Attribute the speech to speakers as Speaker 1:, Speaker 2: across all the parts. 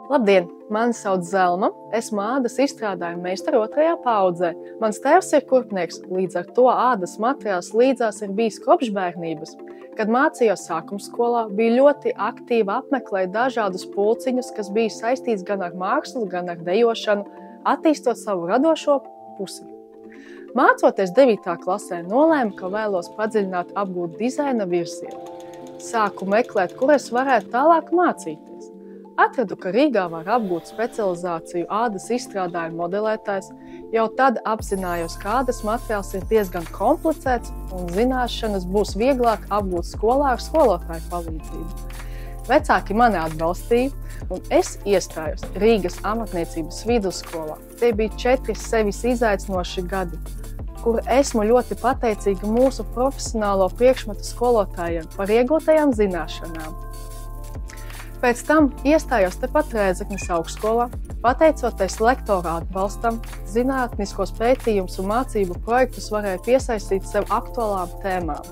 Speaker 1: Labdien! Mani sauc Zelma. Esmu ādas izstrādājuma meistara 2. paaudzē. Mans tēvs ir kurpnieks, līdz ar to ādas materiāls līdzās ir bijis kopš bērnības. Kad mācījos sākumskolā, biju ļoti aktīvi apmeklēt dažādus pulciņus, kas bija saistīts gan ar mākslu, gan ar dejošanu, attīstot savu radošo pusi. Mācoties 9. klasē, nolēmu, ka vēlos padziļināt apgūt dizaina virzienu. Sāku meklēt, kur es varētu tālāk mācīties. Atradu, ka Rīgā var apgūt specializāciju ādas izstrādājuma modelētājs. Jau tad apzinājos, ka ādas materiāls ir diezgan komplicēts un zināšanas būs vieglāk apgūt skolā ar skolotāju palīdzību. Vecāki mani atbalstīja, un es iestājos Rīgas amatniecības vidusskolā. Tie bija 4 sevis izaicinoši gadi, kur esmu ļoti pateicīga mūsu profesionālo priekšmetu skolotājiem par iegūtajām zināšanām. Pēc tam iestājos tepat Rēzeknes augstskolā, pateicoties lektora atbalstam, zinātniskos pētījumus un mācību projektus varēja piesaistīt sev aktuālām tēmām.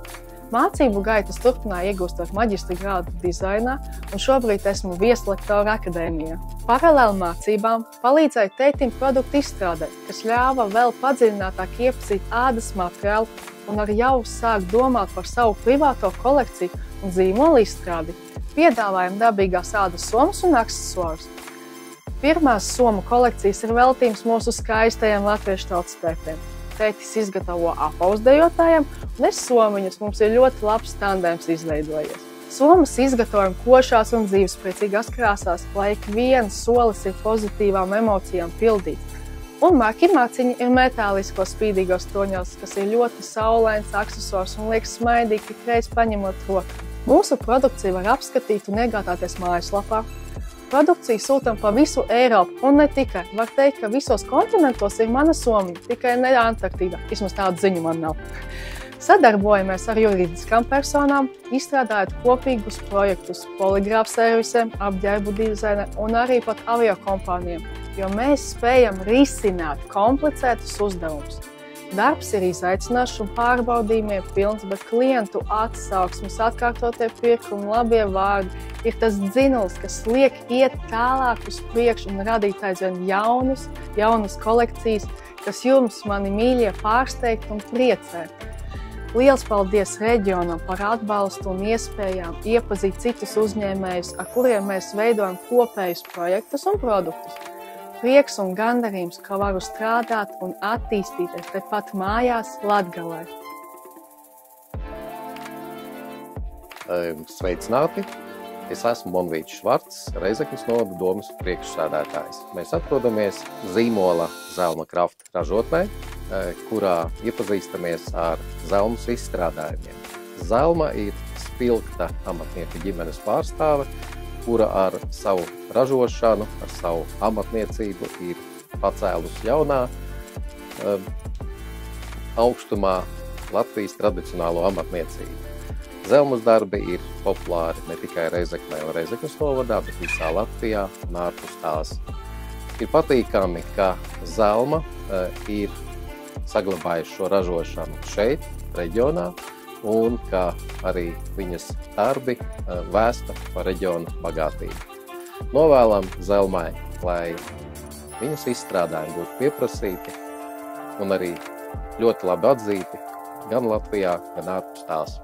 Speaker 1: Mācību gaitas turpināja iegūstot maģistra grādu dizainā, un šobrīd esmu vieslektora akadēmijā. Paralēli mācībām palīdzēja tētim produktu izstrādē, kas ļāva vēl padziļinātāk iepazīt ādas materiālu un ar jau sāk domāt par savu privāto kolekciju un zīmolu izstrādi. Piedāvājam dabīgās ādas somas un aksesuārus. Pirmās somu kolekcijas ir veltījums mūsu skaistajiem latviešu tautas tētiem. Tētis izgatavo apaus dejotājiem, un es somiņus. Mums ir ļoti labs tandēms izveidojies. Somas izgatavojam košās un dzīvespriecīgās krāsās, lai ik viens solis ir pozitīvām emocijām pildīts. Un maki-maciņi ir metālisko spīdīgos toņos, kas ir ļoti saulains aksesuārs un liekas smaidīgi, ik reiz paņemot roku. Mūsu produkciju var apskatīt un iegādāties mājaslapā. Produkciju sūtam pa visu Eiropu un ne tikai. Var teikt, ka visos kontinentos ir mana somiņa, tikai ne Antarktīdā. Vismaz tādu ziņu man nav. Sadarbojamies ar juridiskām personām, izstrādājot kopīgus projektus poligrāfu servisiem, apģērbu dizaina un arī pat aviokompānijām, jo mēs spējam risināt komplicētus uzdevumus. Darbs ir izaicinošs un pārbaudījumiem pilns, bet klientu atsauksmes, atkārtotie pirkumi, labie vārdi ir tas dzinulis, kas liek iet tālāk uz priekšu un radīt aizvien jaunas kolekcijas, kas jums, mani mīļie, pārsteigt un priecē. Liels paldies reģionam par atbalstu un iespējām iepazīt citus uzņēmējus, ar kuriem mēs veidojam kopējus projektus un produktus. Prieks un gandarījums, ka varu strādāt un attīstīties tepat mājās Latgalē.
Speaker 2: Sveicināti! Es esmu Monvīts Švarts, Rēzeknes novada domes priekšsēdētājs. Mēs atrodamies zīmola Zelma Kraft ražotnē, kurā iepazīstamies ar zelmas izstrādājumiem. Zelma ir spilgta amatnieku ģimenes pārstāve, kura ar savu ražošanu, ar savu amatniecību ir pacēlus jaunā augstumā Latvijas tradicionālo amatniecību. Zelmas darbi ir populāri ne tikai Rēzeknē un Rēzeknes novadā, bet visā Latvijā un ārpus tās. Ir patīkami, ka Zelma ir saglabājuši šo ražošanu šeit, reģionā, un ka arī viņas darbi vēsta par reģionu bagātību. Novēlam Zelmai, lai viņas izstrādājumi būtu pieprasīti un arī ļoti labi atzīti gan Latvijā, gan ārpus tās.